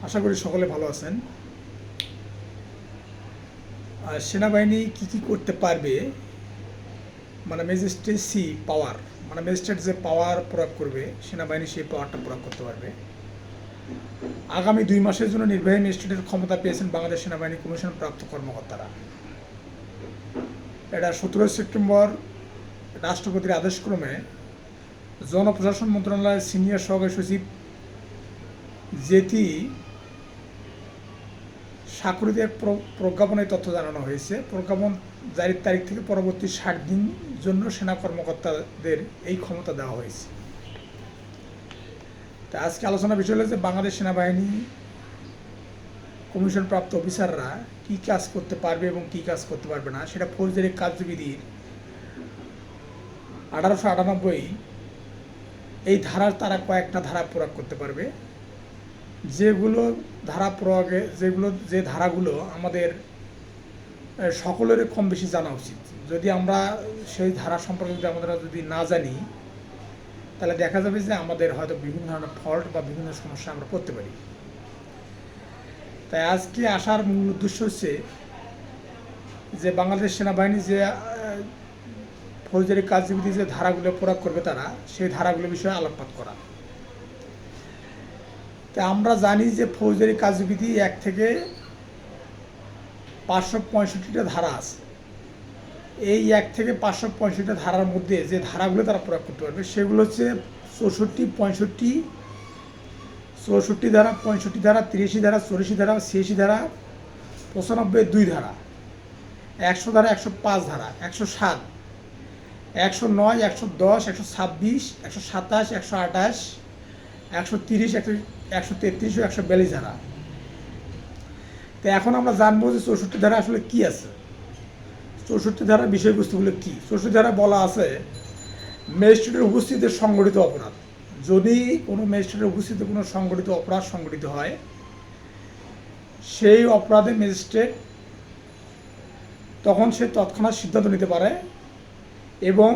আশা করি সকলে ভালো আছেন। আর সেনাবাহিনী কি করতে পারবে, মানে ম্যাজিস্ট্রেসি পাওয়ার, মানে ম্যাজিস্ট্রেট যে পাওয়ার প্রয়োগ করবে সেনাবাহিনী সেই পাওয়ারটা প্রয়োগ করতে পারবে। আগামী 2 মাসের জন্য নির্বাহী ম্যাজিস্ট্রেটের ক্ষমতা পেয়েছেন বাংলাদেশ সেনাবাহিনী কমিশন প্রাপ্ত কর্মকর্তারা। এটা 17 সেপ্টেম্বর রাষ্ট্রপতির আদেশক্রমে জনপ্রশাসন মন্ত্রণালয়ের সিনিয়র সহকারী সচিব জেতি স্বাক্ষরিত এক প্রজ্ঞাপনে তথ্য জানানো হয়েছে। প্রজ্ঞাপন জারির তারিখ থেকে পরবর্তী 60 দিন জন্য সেনা কর্মকর্তাদের এই ক্ষমতা দেওয়া হয়েছে। তা আজকে আলোচনার বিষয় হলো যে বাংলাদেশ সেনাবাহিনী কমিশন প্রাপ্ত অফিসাররা কি কাজ করতে পারবে এবং কি কাজ করতে পারবে না, সেটা ফৌজদারি কার্যবিধির 1898 এই ধারার তারা কয়েকটা ধারা প্রয়োগ করতে পারবে, যেগুলো ধারা প্রয়োগে যে ধারাগুলো আমাদের সকলের কম বেশি জানা উচিত। যদি আমরা সেই ধারা সম্পর্কে যদি না জানি, তাহলে দেখা যাবে যে আমাদের হয়তো বিভিন্ন ধরনের ফল্ট বা বিভিন্ন সমস্যা আমরা পড়তে পারি। তাই আজকে আসার মূল উদ্দেশ্য হচ্ছে যে বাংলাদেশ সেনাবাহিনী যে ফৌজদারি কার্যবিধি যে ধারাগুলো প্রয়োগ করবে তারা সেই ধারাগুলো বিষয়ে আলোকপাত করা। তা আমরা জানি যে ফৌজদারি কার্যবিধি 1 থেকে 565টা ধারা আছে। এই 1 থেকে 565টা ধারার মধ্যে যে ধারাগুলো তারা প্রয়োগ করতে পারবে সেগুলো হচ্ছে 64, 65, 64 ধারা, 65 ধারা, 83 ধারা, 84 ধারা, 86 ধারা, 95, 2 ধারা, 100 ধারা, 105 ধারা, 107, 109, 110, 126, 127, 128, 130, 133 ও 142 ধারা। তো এখন আমরা জানবো যে 64 ধারা আসলে কি আছে, 64 ধারার বিষয়বস্তুগুলো কি। 64 ধারা বলা আছে ম্যাজিস্ট্রেটের উপস্থিতিতে সংগঠিত অপরাধ। যদি কোনো ম্যাজিস্ট্রেটের উপস্থিতিতে কোনো সংগঠিত অপরাধ সংগঠিত হয়, সেই অপরাধে ম্যাজিস্ট্রেট তখন সে তৎক্ষণাৎ সিদ্ধান্ত নিতে পারে এবং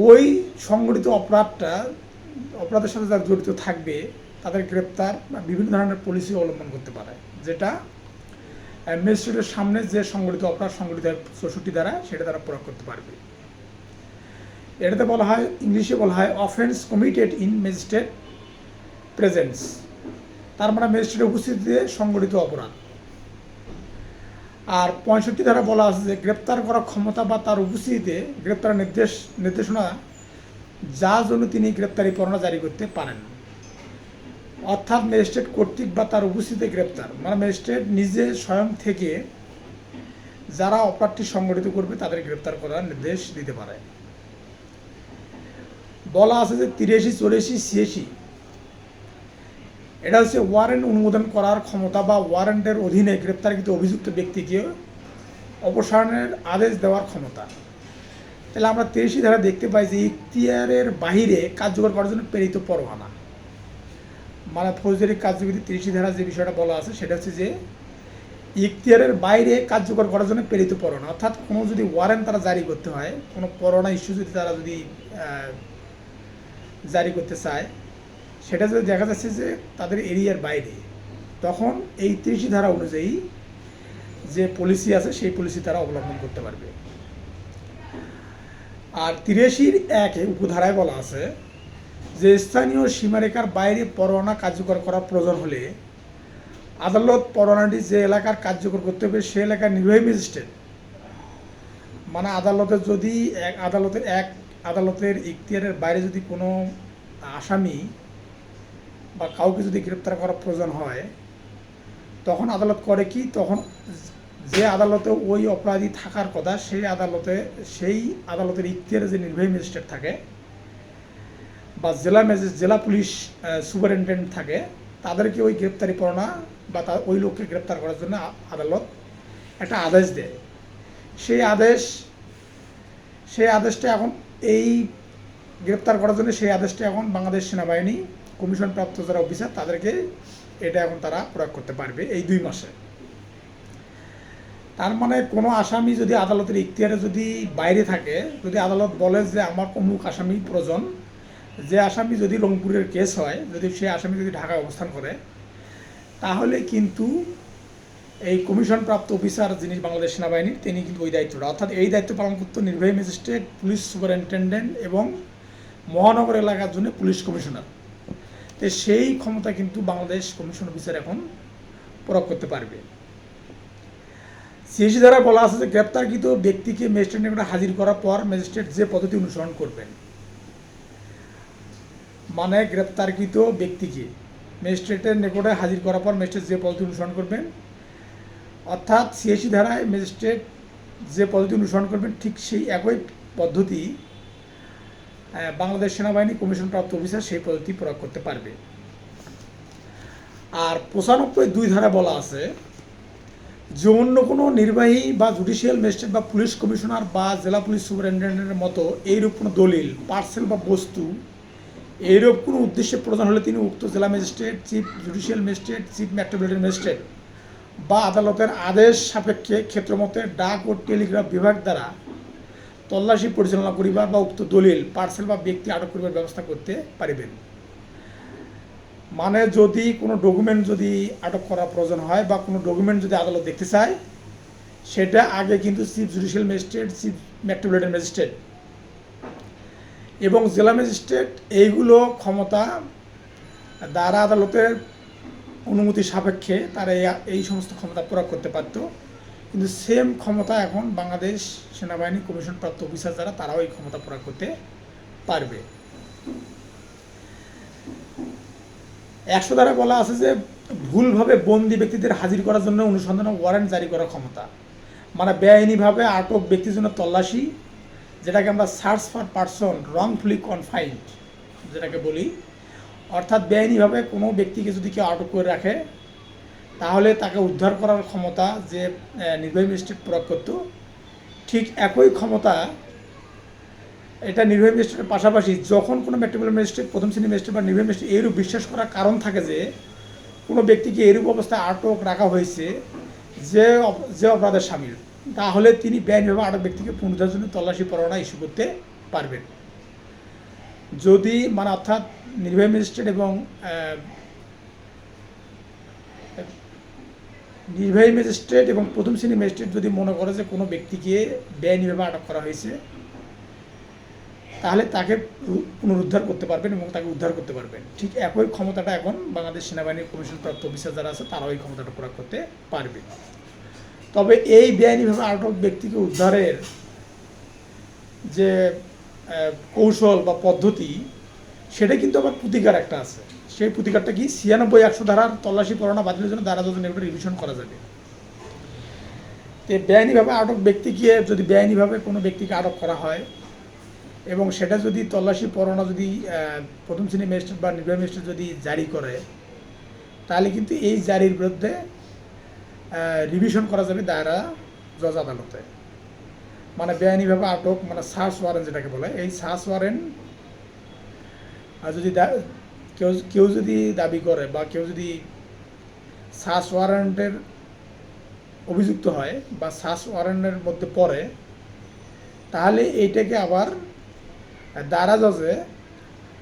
ওই সংগঠিত অপরাধের সাথে যারা জড়িত থাকবে তাদের গ্রেপ্তার বা বিভিন্ন ধরনের পলিসি অবলম্বন করতে পারে, যেটা ম্যাজিস্ট্রেটের সামনে যে সংগঠিত অপরাধ সংগঠিত 64 ধারা সেটা তারা প্রয়োগ করতে পারবে। এটাতে বলা হয়, ইংলিশে বলা হয় offence committed in magistrate presence, তার মানে ম্যাজিস্ট্রেটের উপস্থিতিতে সংগঠিত অপরাধ। আর 65 ধারা বলা আছে যে গ্রেপ্তার করার ক্ষমতা বা তার উপস্থিতিতে গ্রেপ্তার নির্দেশনা যার জন্য তিনি গ্রেপ্তারি পরোয়ানা জারি করতে পারেন, অর্থাৎ ম্যাজিস্ট্রেট কর্তৃক বা তার উপস্থিতিতে গ্রেপ্তার, মানে ম্যাজিস্ট্রেট নিজে স্বয়ং থেকে যারা অপরাধটি সংগঠিত করবে তাদের গ্রেপ্তার করার নির্দেশ দিতে পারে। বলা আছে যে 83, 84, 86 এটা হচ্ছে ওয়ারেন্ট অনুমোদন করার ক্ষমতা বা ওয়ারেন্টের অধীনে গ্রেপ্তারকৃত অভিযুক্ত ব্যক্তিকে অপসারণের আদেশ দেওয়ার ক্ষমতা। তাহলে আমরা 83 ধারা দেখতে পাই যে ইখতিয়ারের বাহিরে কার্যকর করার জন্য প্রেরিত পরোয়ানা, মানে ফৌজদারি কার্যবিধি 83 ধারা যে বিষয়টা বলা আছে সেটা হচ্ছে যে ইখতিয়ারের বাইরে কার্যকর করার জন্য প্রেরিত পরোয়ানা, অর্থাৎ কোনো যদি ওয়ারেন্ট তারা জারি করতে হয়, কোনো পরোয়ানা ইস্যু যদি তারা জারি করতে চায়, সেটা যদি দেখা যাচ্ছে যে তাদের এরিয়ার বাইরে, তখন এই 83 ধারা অনুযায়ী যে পলিসি আছে সেই পলিসি তারা অবলম্বন করতে পারবে। আর 83-1 উপধারায় বলা আছে যে স্থানীয় সীমারেখার বাইরে পরোয়ানা কার্যকর করার প্রয়োজন হলে আদালত পরোয়ানাটি যে এলাকার কার্যকর করতে হবে সে এলাকার নির্বাহী ম্যাজিস্ট্রেট, মানে আদালতের ইখতিয়ারের বাইরে যদি কোনো আসামি বা কাউকে যদি গ্রেপ্তার করার প্রয়োজন হয়, তখন আদালত করে কি, তখন যে আদালতে ওই অপরাধী থাকার কথা সেই আদালতের ইখতিয়ারে যে নির্বাহী ম্যাজিস্ট্রেট থাকে বা জেলা পুলিশ সুপারিনটেন্ডেন্ট থাকে, তাদেরকে ওই গ্রেপ্তারি পরোয়ানা বা ওই লোককে গ্রেপ্তার করার জন্য আদালত একটা আদেশ দেয়। সেই আদেশটা এখন এই গ্রেপ্তার করার জন্য সেই আদেশটা এখন বাংলাদেশ সেনাবাহিনী কমিশন প্রাপ্ত যারা অফিসার তাদেরকে এটা এখন তারা প্রয়োগ করতে পারবে এই 2 মাসে। তার মানে কোনো আসামি যদি আদালতের ইখতিয়ারে যদি বাইরে থাকে, যদি আদালত বলে যে আমার অমুক আসামি প্রয়োজন, যে আসামি যদি রংপুরের কেস হয়, যদি সেই আসামি যদি ঢাকায় অবস্থান করে, তাহলে কিন্তু এই কমিশন প্রাপ্ত অফিসার যিনি বাংলাদেশ সেনাবাহিনীর তিনি কিন্তু ওই দায়িত্বটা, অর্থাৎ এই দায়িত্ব পালন করতো নির্বাহী ম্যাজিস্ট্রেট, পুলিশ সুপারিনটেন্ডেন্ট এবং মহানগর এলাকার জন্য পুলিশ কমিশনার। তো সেই ক্ষমতা কিন্তু বাংলাদেশ কমিশন অফিসার এখন প্রয়োগ করতে পারবে। সিএসি দ্বারা বলা আছে যে গ্রেপ্তারকৃত ব্যক্তিকে ম্যাজিস্ট্রেট নিকটে হাজির করার পর ম্যাজিস্ট্রেট যে পদ্ধতি অনুসরণ করবেন, মানে গ্রেপ্তারকৃত ব্যক্তিকে ম্যাজিস্ট্রেটের নিকটে হাজির করার পর ম্যাজিস্ট্রেট যে পদ্ধতি অনুসরণ করবেন, অর্থাৎ সিএসি ধারায় ম্যাজিস্ট্রেট যে পদ্ধতি অনুসরণ করবেন ঠিক সেই একই পদ্ধতি বাংলাদেশ সেনাবাহিনী কমিশন প্রাপ্ত অফিসার সেই পদ্ধতি প্রয়োগ করতে পারবে। আর 95(2) ধারা বলা আছে যে অন্য কোনো নির্বাহী বা জুডিশিয়াল ম্যাজিস্ট্রেট বা পুলিশ কমিশনার বা জেলা পুলিশ সুপারিনটেন্ডেন্টের মতো এইরূপ কোনো দলিল, পার্সেল বা বস্তু এইরূপ কোনো উদ্দেশ্যে প্রয়োজন হলে তিনি উক্ত জেলা magistrate, chief judicial magistrate, chief metropolitan magistrate বা আদালতের আদেশ সাপেক্ষে ক্ষেত্রমতে ডাক ও টেলিগ্রাফ বিভাগ দ্বারা তল্লাশি পরিচালনা করিবার বা উক্ত দলিল, পার্সেল বা ব্যক্তি আটক করিবার ব্যবস্থা করতে পারিবেন। মানে যদি কোনো ডকুমেন্ট যদি আটক করার প্রয়োজন হয় বা কোনো ডকুমেন্ট যদি আদালত দেখতে চায়, সেটা আগে কিন্তু chief judicial magistrate, chief metropolitan magistrate এবং জেলা ম্যাজিস্ট্রেট এইগুলো ক্ষমতা দ্বারা আদালতের অনুমতি সাপেক্ষে তারা এই সমস্ত ক্ষমতা প্রয়োগ করতে পারত। কিন্তু সেম ক্ষমতা এখন বাংলাদেশ সেনাবাহিনী কমিশন প্রাপ্ত অফিসার যারা তারাও এই ক্ষমতা প্রয়োগ করতে পারবে। 100 ধারা বলা আছে যে ভুলভাবে বন্দি ব্যক্তিদের হাজির করার জন্য অনুসন্ধান ওয়ারেন্ট জারি করার ক্ষমতা, মানে বেআইনিভাবে আটক ব্যক্তির জন্য তল্লাশি, যেটাকে আমরা সার্চ ফর পারসন রংফুলি কনফাইন্ড যেটাকে বলি, অর্থাৎ বেআইনিভাবে কোনো ব্যক্তিকে যদি কেউ আটক করে রাখে তাহলে তাকে উদ্ধার করার ক্ষমতা যে নির্বাহী ম্যাজিস্ট্রেট প্রয়োগ করত, ঠিক একই ক্ষমতা এটা নির্বাহী ম্যাজিস্ট্রেটের পাশাপাশি যখন কোনো মেট্রোপলিটন ম্যাজিস্ট্রেট, প্রথম শ্রেণী ম্যাজিস্ট্রেট বা নির্বাহী ম্যাজিস্ট্রেট এরূপ বিশ্বাস করার কারণ থাকে যে কোনো ব্যক্তিকে এরূপ অবস্থায় আটক রাখা হয়েছে যে অপরাধের শামিল, তাহলে তিনি বেআইনিভাবে আটক ব্যক্তিকে পুনরুদ্ধারের জন্য তল্লাশি পরোয়ানা ইস্যু করতে পারবেন। যদি মানে অর্থাৎ নির্বাহী ম্যাজিস্ট্রেট এবং প্রথম শ্রেণী ম্যাজিস্ট্রেট যদি মনে করে যে কোনো ব্যক্তিকে বেআইনিভাবে আটক করা হয়েছে, তাহলে তাকে পুনরুদ্ধার করতে পারবেন এবং তাকে উদ্ধার করতে পারবেন। ঠিক একই ক্ষমতাটা এখন বাংলাদেশ সেনাবাহিনীর কমিশন প্রাপ্ত অফিসার যারা আছে তারাও এই ক্ষমতাটা প্রয়োগ করতে পারবে। তবে এই বেআইনিভাবে আটক ব্যক্তিকে উদ্ধারের যে কৌশল বা পদ্ধতি, সেটা কিন্তু আবার প্রতিকার একটা আছে। সেই প্রতিকারটা কি, 96-100 ধারার তল্লাশি পরোয়ানা বাতিলের জন্য দ্বারা যদি একটা রিভিশন করা যাবে। তো বেআইনিভাবে আটক ব্যক্তিকে যদি বেআইনিভাবে কোনো ব্যক্তিকে আটক করা হয় এবং সেটা যদি তল্লাশি পরোয়ানা যদি প্রথম শ্রেণী ম্যাজিস্ট্রেট বা নির্বাহী ম্যাজিস্ট্রেট যদি জারি করে, তাহলে কিন্তু এই জারির বিরুদ্ধে রিভিশন করা যাবে দায়রা জজ আদালতে। মানে বেআইনিভাবে আটক মানে সার্চ ওয়ারেন্ট যেটাকে বলে, এই সার্চ ওয়ারেন্ট যদি কেউ যদি দাবি করে বা কেউ যদি সার্চ ওয়ারেন্টের অভিযুক্ত হয় বা সার্চ ওয়ারেন্টের মধ্যে পড়ে, তাহলে এইটাকে আবার দায়রা জজে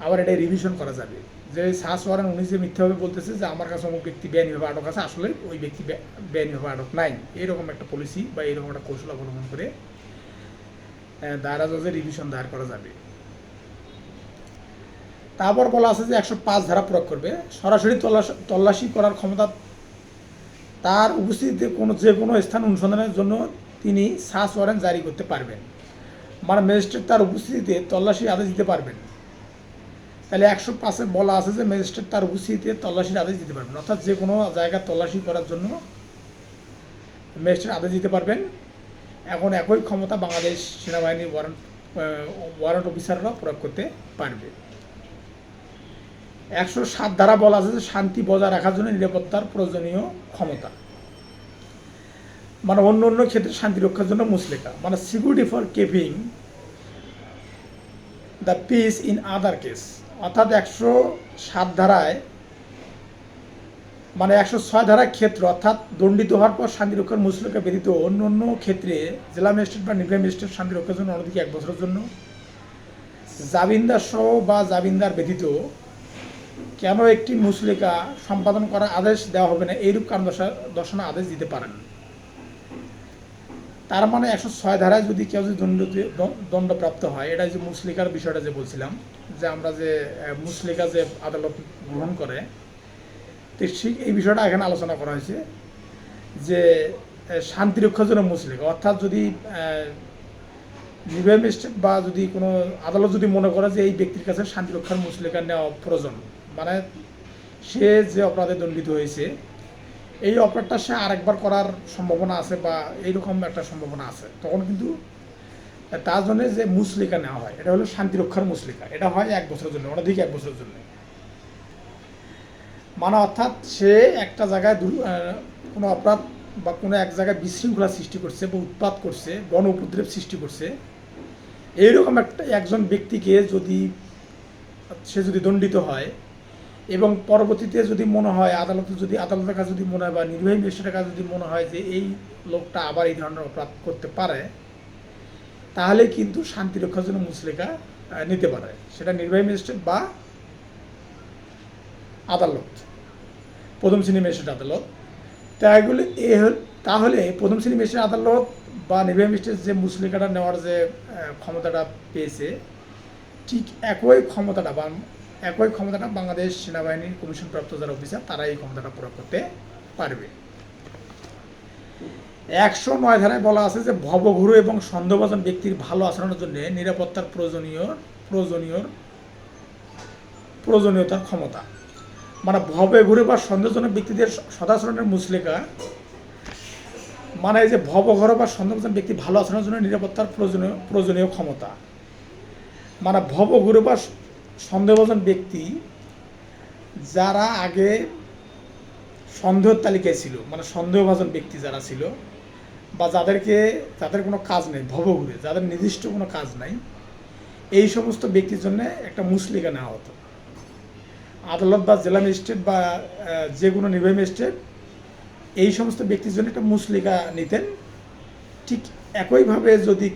আবার এটা রিভিশন করা যাবে যে সার্চ ওয়ারেন্ট উনি যে মিথ্যাভাবে বলতেছে যে আমার কাছে অমুক ব্যক্তি বেআইনিভাবে আটক আছে, আসলে ওই ব্যক্তি বেআইনিভাবে আটক নাই। এইরকম একটা পলিসি বা এইরকম একটা কৌশল অবলম্বন করে দায়রা জজে রিভিশন দায়ের করা যাবে। তারপর বলা আছে যে 105 ধারা প্রয়োগ করবে, সরাসরি তল্লাশি করার ক্ষমতা তার উপস্থিতিতে যে কোনো স্থান অনুসন্ধানের জন্য তিনি সার্চ ওয়ারেন্ট জারি করতে পারবেন। মানে ম্যাজিস্ট্রেট তার উপস্থিতিতে তল্লাশির আদেশ দিতে পারবেন। তাহলে 105-এ বলা আছে যে ম্যাজিস্ট্রেট তার উপস্থিতিতে তল্লাশির আদেশ দিতে পারবেন, অর্থাৎ যে কোনো জায়গা তল্লাশি করার জন্য ম্যাজিস্ট্রেট আদেশ দিতে পারবেন। এখন একই ক্ষমতা বাংলাদেশ সেনাবাহিনীর ওয়ারেন্ট অফিসাররা প্রয়োগ করতে পারবে। 107 ধারা বলা আছে যে শান্তি বজায় রাখার জন্য নিরাপত্তার প্রয়োজনীয় ক্ষমতা, মানে অন্য অন্য ক্ষেত্রে শান্তি রক্ষার জন্য মুসলেকা, মানে security for keeping the piece in other case. অর্থাৎ 107 ধারায় মানে 106 ধারার ক্ষেত্র, অর্থাৎ দণ্ডিত হওয়ার পর শান্তি রক্ষার মুসলেকা ব্যতীত অন্য অন্য ক্ষেত্রে জেলা ম্যাজিস্ট্রেট বা নির্বাহী ম্যাজিস্ট্রেট শান্তি রক্ষার জন্য অনধিক 1 বছরের জন্য, জামিনদার সহ বা জামিনদার ব্যতীত কেন একটি মুচলেকা সম্পাদন করার আদেশ দেওয়া হবে না, এইরূপ কারণ দর্শানোর আদেশ দিতে পারেন। তার মানে 106 ধারায় যদি কেউ যদি দণ্ডপ্রাপ্ত হয়, এটা যে মুচলেকার বিষয়টা যে বলছিলাম, যে আমরা যে মুচলেকা যে আদালত গ্রহণ করে, তো ঠিক এই বিষয়টা এখানে আলোচনা করা হয়েছে যে শান্তি রক্ষার জন্য মুচলেকা, অর্থাৎ যদি নির্বাহী ম্যাজিস্ট্রেট বা যদি কোনো আদালত যদি মনে করে যে এই ব্যক্তির কাছে শান্তি রক্ষার মুচলেকা নেওয়া প্রয়োজন, মানে সে যে অপরাধে দণ্ডিত হয়েছে এই অপরাধটা সে আরেকবার করার সম্ভাবনা আছে বা এইরকম একটা সম্ভাবনা আছে, তখন কিন্তু তার জন্য যে মুচলেকা নেওয়া হয়, এটা হলো শান্তি রক্ষার মুচলেকা। এটা হয় 1 বছরের জন্য, অনধিক 1 বছরের জন্য। মানে অর্থাৎ সে একটা জায়গায় কোনো অপরাধ বা কোনো এক জায়গায় বিশৃঙ্খলা সৃষ্টি করছে বা উৎপাত করছে, গণ উপদ্রব সৃষ্টি করছে, এইরকম একজন ব্যক্তিকে যদি সে যদি দণ্ডিত হয় এবং পরবর্তীতে যদি মনে হয় আদালতের কাছে যদি মনে হয় বা নির্বাহী ম্যাজিস্ট্রেটের কাছে যদি মনে হয় যে এই লোকটা আবার এই ধরনের অপরাধ করতে পারে, তাহলে কিন্তু শান্তি রক্ষার জন্য মুচলেকা নিতে পারে, সেটা নির্বাহী ম্যাজিস্ট্রেট বা আদালত, প্রথম শ্রেণী ম্যাজিস্ট্রেট আদালত। তাহলে প্রথম শ্রেণী ম্যাজিস্ট্রেট আদালত বা নির্বাহী ম্যাজিস্ট্রেট যে মুচলেকাটা নেওয়ার যে ক্ষমতাটা পেয়েছে, ঠিক একই ক্ষমতাটা বাংলাদেশ সেনাবাহিনীর কমিশনপ্রাপ্ত যারা অফিসার তারা এই ক্ষমতাটা প্রয়োগ করতে পারবে। 109 ধারায় বলা আছে যে ভবঘুরে এবং সন্দেহভাজন ব্যক্তির ভালো আচরণের জন্য নিরাপত্তার প্রয়োজনীয়তার ক্ষমতা, মানে ভবে ঘুরে বা সন্দেহজনক ব্যক্তিদের সদাচরণের মুচলেকা, মানে এই যে ভবঘুরে বা সন্দেহভাজন ব্যক্তি ভালো আচরণের জন্য নিরাপত্তার প্রয়োজনীয় ক্ষমতা, মানে ভবঘুরে বা সন্দেহভাজন ব্যক্তি যারা আগে সন্দেহের তালিকায় ছিল, মানে সন্দেহভাজন ব্যক্তি যারা ছিল বা যাদের কোনো কাজ নেই, ভবঘুরে যাদের নির্দিষ্ট কোনো কাজ নাই, এই সমস্ত ব্যক্তির জন্য একটা মুচলেকা নেওয়া হতো। আদালত বা জেলা ম্যাজিস্ট্রেট বা যে কোনো নির্বাহী ম্যাজিস্ট্রেট এই সমস্ত ব্যক্তির জন্য একটা মুচলেকা নিতেন। ঠিক একইভাবে যদি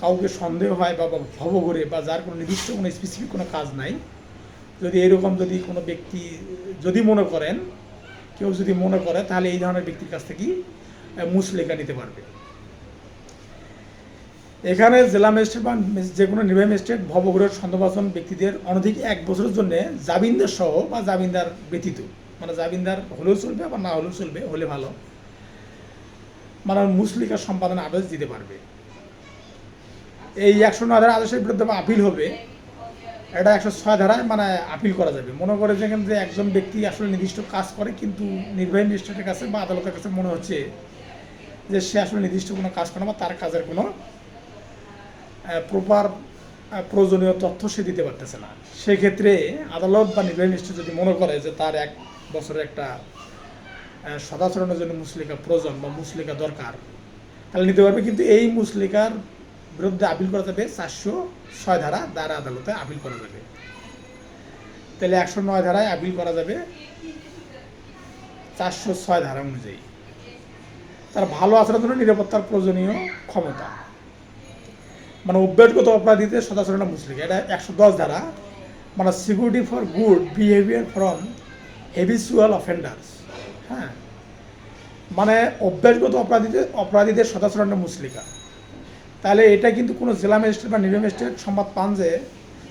কাউকে সন্দেহ হয় বা ভবঘুরে বা যার কোনো নির্দিষ্ট কোনো স্পেসিফিক কোনো কাজ নাই, যদি এরকম যদি কোনো ব্যক্তি যদি মনে করেন, কেউ যদি মনে করে, তাহলে এই ধরনের ব্যক্তির কাছ থেকেই মুচলেকা নিতে পারবে। এখানে জেলা ম্যাজিস্ট্রেট বা যে কোনো নির্বাহী ম্যাজিস্ট্রেট ভবঘুরের সন্দেহভাজন ব্যক্তিদের অনধিক 1 বছরের জন্য জামিনদার সহ বা জামিনদার ব্যতীত, মানে জামিনদার হলেও চলবে বা না হলেও চলবে, হলে ভালো, মানে মুচলেকা সম্পাদনের আদেশ দিতে পারবে। এই 109 ধারার আদেশের বিরুদ্ধে আপিল হবে, এটা 106 ধারায় মানে আপিল করা যাবে। মনে করে যে একজন ব্যক্তি আসলে নির্দিষ্ট কাজ করে, কিন্তু নির্বাহী ম্যাজিস্ট্রেটের কাছে বা আদালতের কাছে মনে হচ্ছে যে সে আসলে নির্দিষ্ট কোনো কাজ করে না বা তার কাজের কোনো প্রপার প্রয়োজনীয় তথ্য সে দিতে পারতেছে না, সেক্ষেত্রে আদালত বা নির্বাহী ম্যাজিস্ট্রেট যদি মনে করে যে তার 1 বছরের একটা সদাচরণের জন্য মুচলেকা প্রয়োজন বা মুচলেকা দরকার, তাহলে নিতে পারবে। কিন্তু এই মুচলেকার বিরুদ্ধে আপিল করা যাবে 406 ধারা দ্বারা আদালতে আপিল করা যাবে। তাহলে 109 ধারায় আপিল করা যাবে 406 ধারা অনুযায়ী। তার ভালো আচরণের জন্য নিরাপত্তার প্রয়োজনীয় ক্ষমতা, মানে অভ্যাসগত অপরাধীদের সদাচরণের মুচলেকা, এটা 110 ধারা, মানে security for good behaviour from habitual offenders. হ্যাঁ, মানে অভ্যাসগত অপরাধীদের সদাচরণের মুচলেকা। তাহলে এটা কিন্তু কোনো জেলা ম্যাজিস্ট্রেট বা নির্বাহী ম্যাজিস্ট্রেট সংবাদ পান যে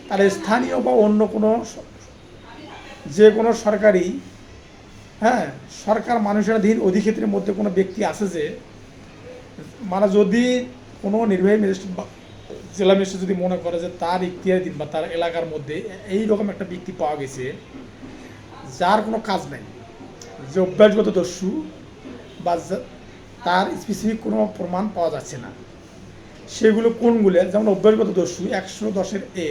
তার স্থানীয় বা অন্য কোনো যে কোনো সরকারি সরকার মানুষেরাধীন অধিক্ষেত্রের মধ্যে কোনো ব্যক্তি আছে যে, মানে যদি কোনো নির্বাহী ম্যাজিস্ট্রেট বা জেলা ম্যাজিস্ট্রেট যদি মনে করে যে তার ইখতিয়ারাধীন বা তার এলাকার মধ্যে এইরকম একটা ব্যক্তি পাওয়া গেছে যার কোনো কাজ নাই, যে অভ্যাসগত দস্যু বা তার স্পেসিফিক কোনো প্রমাণ পাওয়া যাচ্ছে না, সেগুলো কোনগুলো, যেমন অভ্যাসগত দস্যু 110 এ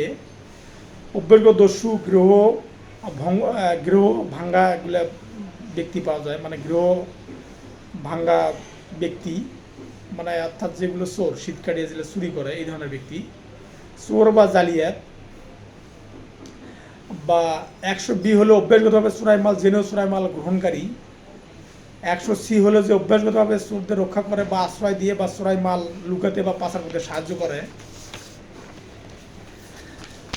অভ্যাসগত দস্যু গৃহ ভাঙ্গা এগুলো ব্যক্তি পাওয়া যায়, মানে গৃহ ভাঙ্গা ব্যক্তি, মানে অর্থাৎ যেগুলো চোর, শীত কাটিয়ে যেগুলো চুরি করে, এই ধরনের ব্যক্তি, চোর বা জালিয়াত। বা 100B হলো অভ্যাসগতভাবে চোরাই মাল জেনেও চোরাই মাল গ্রহণকারী। 100C হলো যে অভ্যাসগতভাবে চোরদের রক্ষা করে বা আশ্রয় দিয়ে বা চোরাই মাল লুকাতে বা পাচার করতে সাহায্য করে।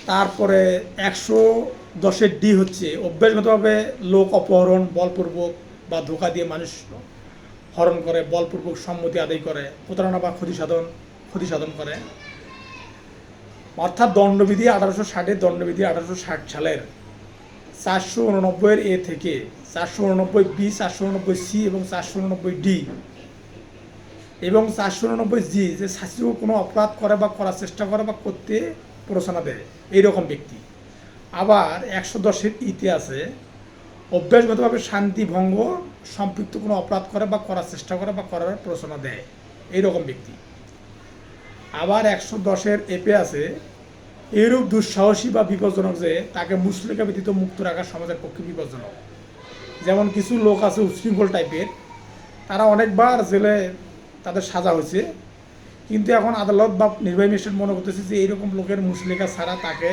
তারপরে 110 হচ্ছে অভ্যাসগতভাবে লোক অপহরণ, বলপূর্বক বা ধোঁকা দিয়ে মানুষ হরণ করে, বলপূর্বক সম্মতি আদায় করে, প্রতারণা বা ক্ষতি সাধন করে। অর্থাৎ দণ্ডবিধি 1860 দণ্ডবিধি 1860 সালের 489 এ থেকে 489 489 এবং 489 এবং 489 যে শাস্তিযোগ্য কোনো অপরাধ করে বা করার চেষ্টা করে বা করতে প্ররোচনা দেয় এইরকম ব্যক্তি। আবার 110 ইতিহাসে অভ্যাসগতভাবে শান্তি ভঙ্গ সম্পৃক্ত কোনো অপরাধ করে বা করার চেষ্টা করে বা করার প্ররোচনা দেয় এইরকম ব্যক্তি। আবার 110 এপে আছে এইরূপ দুঃসাহসী বা বিপজ্জনক যে তাকে মুচলেকা ব্যতীত মুক্ত রাখা সমাজের পক্ষে বিপজ্জনক। যেমন কিছু লোক আছে উচ্ছৃঙ্খল টাইপের, তারা অনেকবার জেলে তাদের সাজা হয়েছে, কিন্তু এখন আদালত বা নির্বাহী ম্যাজিস্ট্রেট মনে করতেছে যে এইরকম লোকের মুচলেকা ছাড়া তাকে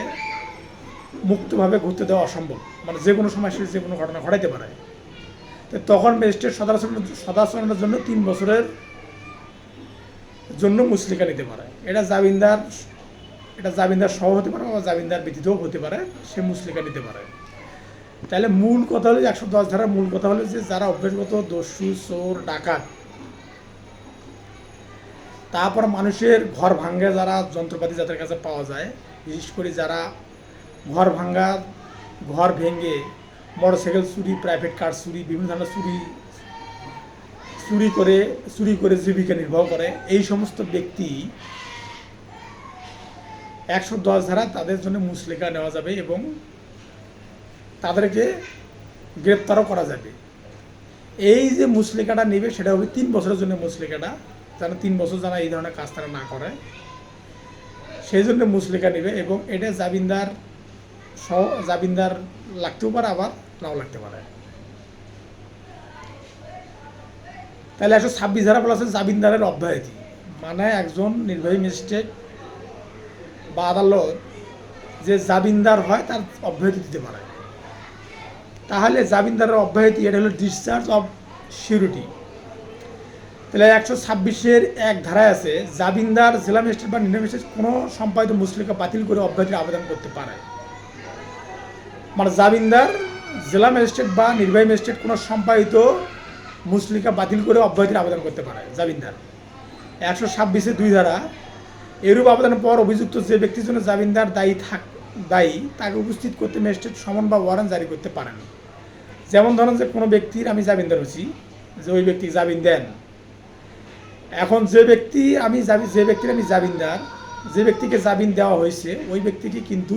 মুক্তভাবে ঘুরতে দেওয়া অসম্ভব, মানে যে কোনো সময় সে যে কোনো ঘটনা ঘটাইতে পারে। তো তখন ম্যাজিস্ট্রেট সদাচরণের জন্য 3 বছরের জন্য মুচলেকা নিতে পারে। এটা জামিনদার সহ হতে পারে বা জামিনদার ব্যতীতও হতে পারে, সে মুচলেকা নিতে পারে। তাহলে মূল কথা হলো 110 ধারার মূল কথা হলো যে যারা অভ্যাসগত দস্যু, চোর, ডাকাত, তারপর মানুষের ঘর ভাঙ্গে যারা যন্ত্রপাতি যাদের কাছে পাওয়া যায়, বিশেষ করে যারা ঘর ভেঙে মোটরসাইকেল চুরি, প্রাইভেট কার চুরি, বিভিন্ন ধরনের চুরি করে জীবিকা নির্বাহ করে, এই সমস্ত ব্যক্তি 110 ধারা তাদের জন্য মুচলেকা নেওয়া যাবে এবং তাদেরকে গ্রেপ্তারও করা যাবে। এই যে মুচলেকাটা নেবে সেটা হবে 3 বছরের জন্য মুচলেকাটা, যেন 3 বছর যারা এই ধরনের কাজ তারা না করে সেই জন্য মুচলেকা নেবে। এবং এটা জামিনদার লাগতেও পারে, আবার নাও লাগতে পারে। তাহলে 126 ধারা বলা আছে জামিনদারের অব্যাহতি, মানে একজন নির্বাহী ম্যাজিস্ট্রেট বা আদালত যে জামিনদার হয় তার অব্যাহতি দিতে পারে। তাহলে জামিনদারের অব্যাহতি এটা হলো ডিসচার্জ অফ সিউরিটি। তাহলে 126 এক ধারায় আছে জামিনদার জেলা ম্যাজিস্ট্রেট বা নির্বাহী ম্যাজিস্ট্রেট কোনো সম্পাদিত মুচলেকা বাতিল করে অব্যাহতির আবেদন করতে পারে। মানে জামিনদার জেলা ম্যাজিস্ট্রেট বা নির্বাহী ম্যাজিস্ট্রেট কোনো সম্পাদিত মুচলেকা বাতিল করে অব্যাহতির আবেদন করতে পারে জামিনদার। 126 2 ধারা এরূপ আবেদনের পর অভিযুক্ত যে ব্যক্তির জন্য জামিনদার দায়ী তাকে উপস্থিত করতে ম্যাজিস্ট্রেট সমন বা ওয়ারেন্ট জারি করতে পারেন। যেমন ধরেন যে কোনো ব্যক্তির আমি জামিনদার হচ্ছি, যে ওই ব্যক্তি জামিন দেন। এখন যে ব্যক্তির আমি জামিনদার, যে ব্যক্তিকে জামিন দেওয়া হয়েছে ওই ব্যক্তিকে কিন্তু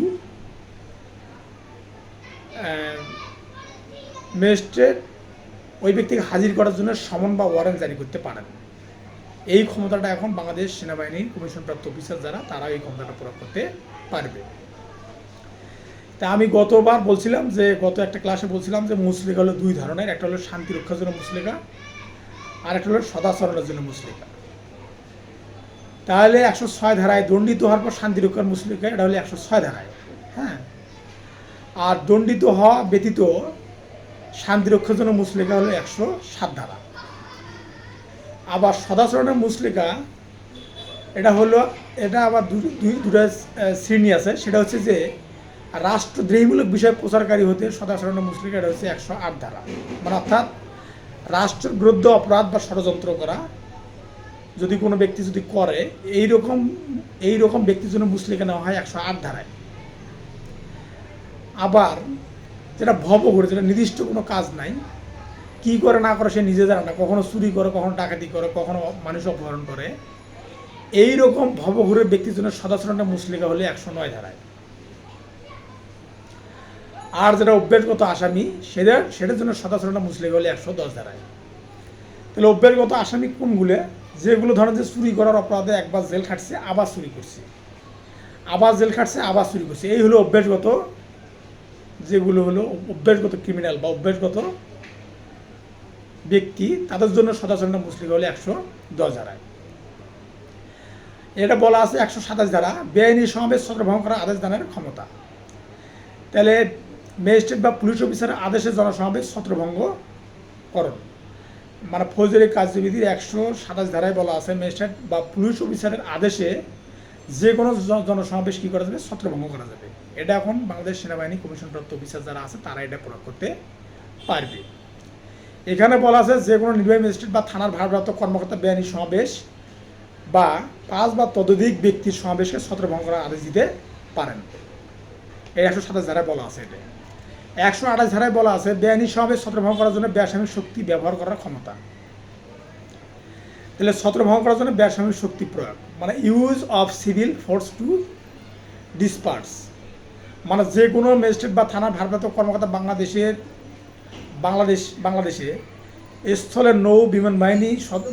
ম্যাজিস্ট্রেট ওই ব্যক্তিকে হাজির করার জন্য সমন বা ওয়ারেন্ট জারি করতে পারেন। এই ক্ষমতাটা এখন বাংলাদেশ সেনাবাহিনীর কমিশনপ্রাপ্ত অফিসার যারা, তারা এই ক্ষমতাটা প্রয়োগ করতে পারবে। তা আমি গতবার বলছিলাম যে গত একটা ক্লাসে বলছিলাম যে মুচলেকা হলো 2 ধরনের, একটা হলো শান্তি রক্ষার জন্য মুচলেকা আর একটা হলো সদাচরণের জন্য মুচলেকা। তাহলে 106 ধারায় দণ্ডিত হওয়ার পর শান্তি রক্ষার মুচলেকা, এটা হলো 106 ধারায়। হ্যাঁ, আর দণ্ডিত হওয়া ব্যতীত শান্তি রক্ষার জন্য মুচলেকা হলো 107 ধারা। আবার সদাচরণের মুচলেকা এটা আবার দুটা শ্রেণী আছে। সেটা হচ্ছে যে রাষ্ট্রদ্রোহীমূলক বিষয় প্রচারকারী হতে সদাচরণের মুচলেকা, এটা হচ্ছে 108 ধারা। মানে অর্থাৎ রাষ্ট্রের বিরুদ্ধে অপরাধ বা ষড়যন্ত্র করা যদি কোনো ব্যক্তি যদি করে, এইরকম ব্যক্তির জন্য মুচলেকা নেওয়া হয় 108 ধারায়। আবার যেটা ভবঘুরে, যেটা নির্দিষ্ট কোনো কাজ নাই, কি করে না করে সে নিজে জানে না, কখনো চুরি করে, কখনো ডাকাতি করে, কখনো মানুষ অপহরণ করে, এইরকম ভবঘুরের ব্যক্তির জন্য সদাচরণের মুচলেকা হলে 109 ধারায়। আর যেটা অভ্যাসগত আসামি সেটার জন্য সদাচরণের মুচলেকা হলে 110 ধারায়। তাহলে অভ্যাসগত আসামি কোনগুলো? যেগুলো ধরেন যে চুরি করার অপরাধে একবার জেল খাটছে, আবার চুরি করছে, আবার জেল খাটছে, আবার চুরি করছে, এই হলো অভ্যাসগত, যেগুলো হলো অভ্যাসগত ক্রিমিনাল বা অভ্যাসগত ব্যক্তি, তাদের জন্য সদাচরণের মুচলেকা হলে 110 ধারায়। এটা বলা আছে 127 ধারা বেআইনি সমাবেশ ছত্রভঙ্গ করার আদেশ দানের ক্ষমতা। তাহলে ম্যাজিস্ট্রেট বা পুলিশ অফিসারের আদেশে জনসমাবেশ ছত্রভঙ্গ করণ, মানে ফৌজদারি কার্যবিধির 127 ধারায় বলা আছে ম্যাজিস্ট্রেট বা পুলিশ অফিসারের আদেশে যে কোনো জনসমাবেশ কী করা যাবে, ছত্রভঙ্গ করা যাবে। এটা এখন বাংলাদেশ সেনাবাহিনী কমিশনপ্রাপ্ত অফিসার যারা আছে তারা এটা প্রয়োগ করতে পারবে। এখানে বলা আছে যে কোনো নির্বাহী ম্যাজিস্ট্রেট বা থানার ভারপ্রাপ্ত কর্মকর্তা বেআইনি সমাবেশ বা 5 বা ততোধিক ব্যক্তির সমাবেশকে ছত্রভঙ্গ করার আদেশ দিতে পারেন। এই 127 ধারায় বলা আছে। এটা 128 ধারায় বলা আছে বেআইনি সমাবেশ ছত্রভঙ্গ করার জন্য বেসামরিক শক্তি ব্যবহার করার ক্ষমতা। তাহলে ছত্রভঙ্গ করার জন্য বেসামরিক শক্তি প্রয়োগ মানে use of civil force to disperse, মানে যে কোনো ম্যাজিস্ট্রেট বা থানার ভারপ্রাপ্ত কর্মকর্তা বাংলাদেশে স্থলের নৌ বিমান বাহিনী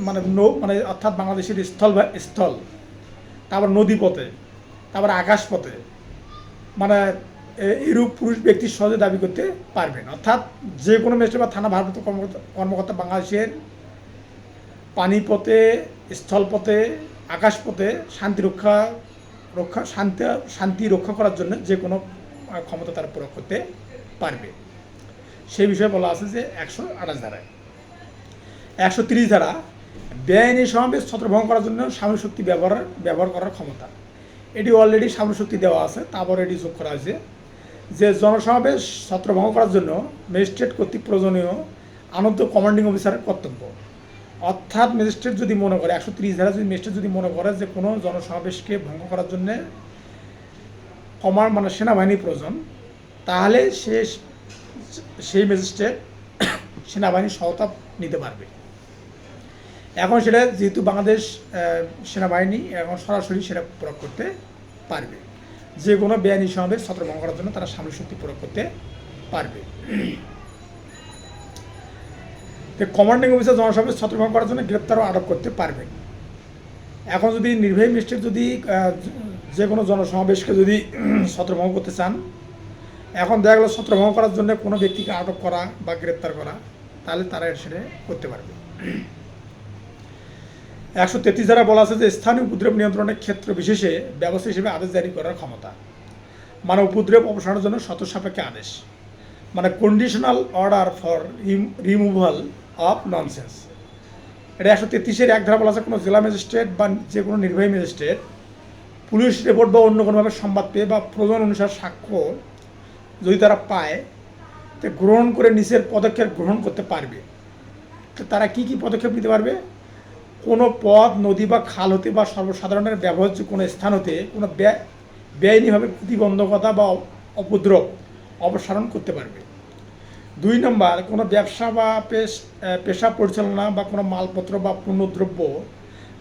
মানে অর্থাৎ বাংলাদেশের স্থল, তারপর নদীপথে, তারপর আকাশপথে, মানে এরূপ পুরুষ ব্যক্তির সহজে দাবি করতে পারবেন। অর্থাৎ যে কোনো ম্যাজিস্ট্রেট বা থানা ভারপ্রাপ্ত কর্মকর্তা বাংলাদেশের পানিপথে, স্থলপথে, আকাশপথে শান্তি রক্ষা করার জন্য যে কোনো ক্ষমতা তারা প্রয়োগ করতে পারবে। সেই বিষয়ে বলা আছে যে 128 ধারায়। 130 ধারা বেআইনি সমাবেশ ছত্রভঙ্গ করার জন্য সামরিক শক্তি ব্যবহার করার ক্ষমতা। এটি অলরেডি সামরিক শক্তি দেওয়া আছে, তারপর এটি যোগ করা হয়েছে যে জনসমাবেশ ছত্রভঙ্গ করার জন্য ম্যাজিস্ট্রেট কর্তৃক প্রয়োজনীয় আনন্দ কমান্ডিং অফিসারের কর্তব্য। অর্থাৎ ম্যাজিস্ট্রেট যদি মনে করে 130 ধারা যদি ম্যাজিস্ট্রেট যদি মনে করে যে কোনো জনসমাবেশকে ভঙ্গ করার জন্যে মানে সেনাবাহিনীর প্রয়োজন, তাহলে সেই ম্যাজিস্ট্রেট সেনাবাহিনীর সহায়তা নিতে পারবে। এখন সেটা যেহেতু বাংলাদেশ সেনাবাহিনী এখন সরাসরি সেটা প্রয়োগ করতে পারবে। যে কোনো বেআইনি সমাবেশ ছত্রভঙ্গ করার জন্য তারা সামরিক শক্তি প্রয়োগ করতে পারবে। কমান্ডিং অফিসার জনসমাবেশ ছত্রভঙ্গ করার জন্য গ্রেপ্তারও আরোপ করতে পারবে। এখন যদি নির্বাহী ম্যাজিস্ট্রেট যদি যে কোনো জনসমাবেশকে যদি ছত্রভঙ্গ করতে চান, এখন দেখা গেলো ছত্রভঙ্গ করার জন্য কোনো ব্যক্তিকে আটক করা বা গ্রেপ্তার করা, তাহলে তারা সেটা করতে পারবে। 133 ধারা বলা আছে যে স্থানীয় উপদ্রব নিয়ন্ত্রণের ক্ষেত্র বিশেষে ব্যবস্থা হিসেবে আদেশ জারি করার ক্ষমতা, মানে উপদ্রব অপসারণের জন্য শর্ত সাপেক্ষে আদেশ, মানে conditional order for removal of nonsense. এটা 133-এর 1 ধারা বলা আছে কোনো জেলা ম্যাজিস্ট্রেট বা যে কোনো নির্বাহী ম্যাজিস্ট্রেট পুলিশ রিপোর্ট বা অন্য কোনোভাবে সংবাদ পেয়ে বা প্রয়োজন অনুসারে সাক্ষ্য যদি তারা পায় তো গ্রহণ করে নিচের পদক্ষেপ গ্রহণ করতে পারবে। তো তারা কি পদক্ষেপ নিতে পারবে? কোনো পথ, নদী বা খাল হতে বা সর্বসাধারণের ব্যবহার্য কোনো স্থান হতে কোনো বেআইনিভাবে প্রতিবন্ধকতা বা উপদ্রব অপসারণ করতে পারবে। 2 নম্বর, কোনো ব্যবসা বা পেশা পরিচালনা বা কোনো মালপত্র বা পণ্যদ্রব্য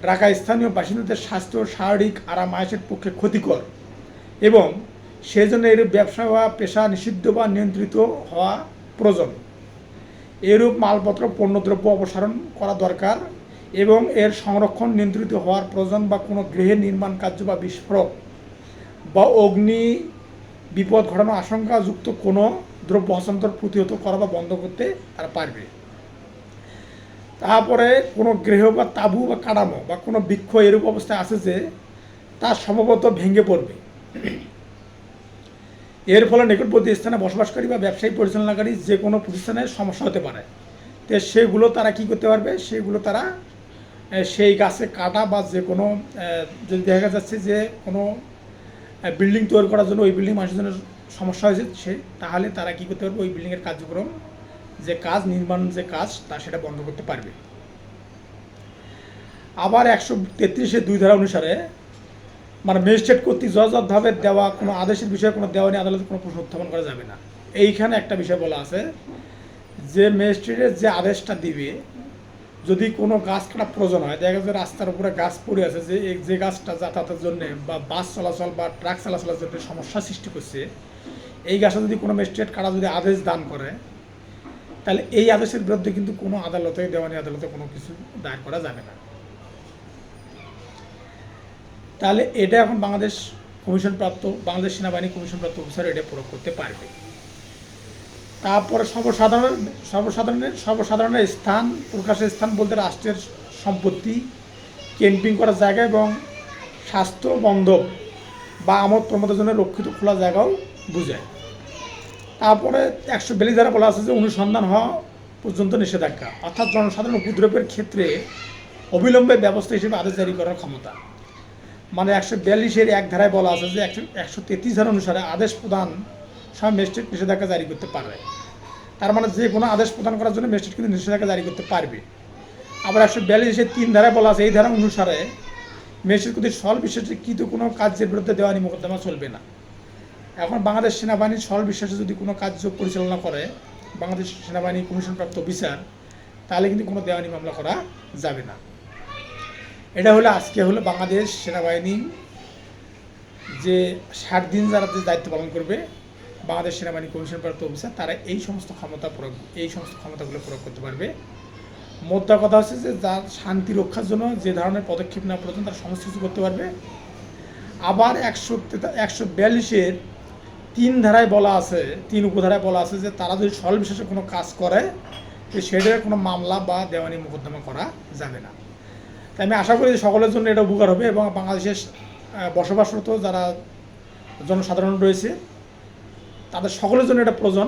রাখা স্থানীয় বাসিন্দাদের স্বাস্থ্য শারীরিক আরাম আয়েসের পক্ষে ক্ষতিকর এবং সেই জন্য এরূপ ব্যবসা বা পেশা নিষিদ্ধ বা নিয়ন্ত্রিত হওয়া প্রয়োজন। এরূপ মালপত্র পণ্যদ্রব্য অপসারণ করা দরকার এবং এর সংরক্ষণ নিয়ন্ত্রিত হওয়ার প্রয়োজন বা কোনো গৃহের নির্মাণ কার্য বা বিস্ফোরক বা অগ্নি বিপদ ঘটানোর আশঙ্কাযুক্ত কোনো দ্রব্য হস্তান্তর প্রতিহত করা বা বন্ধ করতে তারা পারবে। তারপরে কোনো গৃহ বা তাঁবু বা কাঠামো বা কোনো বৃক্ষ এরূপ অবস্থায় আছে যে তা সম্ভবত ভেঙে পড়বে, এর ফলে নিকটবর্তী স্থানে বসবাসকারী বা ব্যবসায়ী পরিচালনাকারী যে কোনো প্রতিষ্ঠানের সমস্যা হতে পারে। তো সেগুলো তারা কী করতে পারবে? সেগুলো তারা সেই গাছে কাটা বা যে কোনো যদি দেখা যাচ্ছে যে কোনো বিল্ডিং তৈরি করার জন্য ওই বিল্ডিং মানুষের জন্য সমস্যা হয়েছে তাহলে তারা কী করতে পারবে? ওই বিল্ডিংয়ের কার্যক্রম যে কাজ নির্মাণ যে কাজ তা সেটা বন্ধ করতে পারবে। আবার 133-এর 2 ধারা অনুসারে মানে ম্যাজিস্ট্রেট কর্তৃক যথাযথভাবে দেওয়া কোনো আদেশের বিষয়ে কোনো দেওয়ানি আদালতে কোনো প্রশ্ন উত্থাপন করা যাবে না। এইখানে একটা বিষয় বলা আছে যে ম্যাজিস্ট্রেটের যে আদেশটা দিবে, যদি কোনো গাছ কাটা প্রয়োজন হয়, দেখা যাচ্ছে রাস্তার উপরে গাছ পড়ে আছে যে গাছটা যাতায়াতের জন্য বা বাস চলাচল বা ট্রাক চলাচলের জন্য সমস্যা সৃষ্টি করছে, এই গাছটা যদি কোনো ম্যাজিস্ট্রেট কাটা যদি আদেশ দান করে, তাহলে এই আদেশের বিরুদ্ধে কিন্তু কোনো আদালতে দেওয়ানি আদালতে কোনো কিছু দায়ের করা যাবে না। তাহলে এটা এখন বাংলাদেশ সেনাবাহিনী কমিশনপ্রাপ্ত অফিসার এটা প্রয়োগ করতে পারবে। তারপরে সর্বসাধারণের স্থান, প্রকাশের স্থান বলতে রাষ্ট্রের সম্পত্তি, ক্যাম্পিং করার জায়গা এবং স্বাস্থ্য বান্ধব বা আমোদ প্রমোদের জন্য রক্ষিত খোলা জায়গাও বোঝায়। তারপরে 142 ধারা বলা আছে যে অনুসন্ধান হওয়া পর্যন্ত নিষেধাজ্ঞা, অর্থাৎ জনসাধারণ উপদ্রবের ক্ষেত্রে অবিলম্বে ব্যবস্থা হিসেবে আদেশ জারি করার ক্ষমতা। মানে 142-এর এক ধারায় বলা আছে যে 133 ধারা অনুসারে আদেশ প্রদান সব ম্যাজিস্ট্রেট নিষেধাজ্ঞা জারি করতে পারবে। তার মানে যে কোনো আদেশ প্রদান করার জন্য ম্যাজিস্ট্রেট কিন্তু নিষেধাজ্ঞা জারি করতে পারবে। আবার 142-এর 3 ধারায় বলা আছে এই ধারা অনুসারে ম্যাজিস্ট্রেট কর্তৃক সরল বিশ্বাসকৃত কোনো কার্যের বিরুদ্ধে দেওয়ানি মোকদ্দমা চলবে না। এখন বাংলাদেশ সেনাবাহিনীর সরল বিশ্বাসে যদি কোনো কার্য পরিচালনা করে বাংলাদেশ সেনাবাহিনী কমিশনপ্রাপ্ত অফিসার, তাহলে কিন্তু কোনো দেওয়ানি মামলা করা যাবে না। এটা হলো আজকে হলো বাংলাদেশ সেনাবাহিনী যে 60 দিন যারা যে দায়িত্ব পালন করবে বাংলাদেশ সেনাবাহিনী কমিশনপ্রাপ্ত অফিসার, তারা এই সমস্ত ক্ষমতাগুলো প্রয়োগ করতে পারবে। মোদ্দা কথা হচ্ছে যে যার শান্তি রক্ষার জন্য যে ধরনের পদক্ষেপ নেওয়া প্রয়োজন তারা সমস্ত কিছু করতে পারবে। আবার 142-এর 3 ধারায় বলা আছে, 3 উপধারায় বলা আছে যে তারা যদি সরল বিশ্বাসে কোনো কাজ করে তো সেটার কোনো মামলা বা দেওয়ানি মোকদ্দমা করা যাবে না। তাই আমি আশা করি যে সকলের জন্য এটা উপকার হবে এবং বাংলাদেশের বসবাসরত যারা জনসাধারণ রয়েছে তাদের সকলের জন্য এটা প্রয়োজন।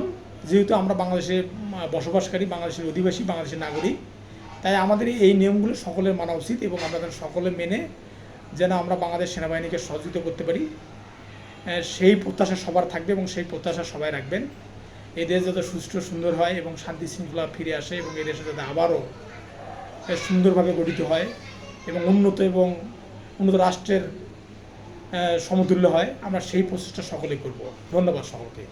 যেহেতু আমরা বাংলাদেশে বসবাসকারী, বাংলাদেশের অধিবাসী, বাংলাদেশের নাগরিক, তাই আমাদের এই নিয়মগুলো সকলের মানা উচিত এবং আমাদের সকলে মেনে যেন আমরা বাংলাদেশ সেনাবাহিনীকে সহযোগিতা করতে পারি সেই প্রত্যাশা সবার থাকবে এবং সেই প্রত্যাশা সবাই রাখবেন। এই দেশ যাতে সুষ্ঠু সুন্দর হয় এবং শান্তি শৃঙ্খলা ফিরে আসে এবং এই দেশে যাতে আবারও সুন্দরভাবে গঠিত হয় এবং উন্নত রাষ্ট্রের সমতুল্য হয়, আমরা সেই প্রচেষ্টা সকলেই করব। ধন্যবাদ সকলকে।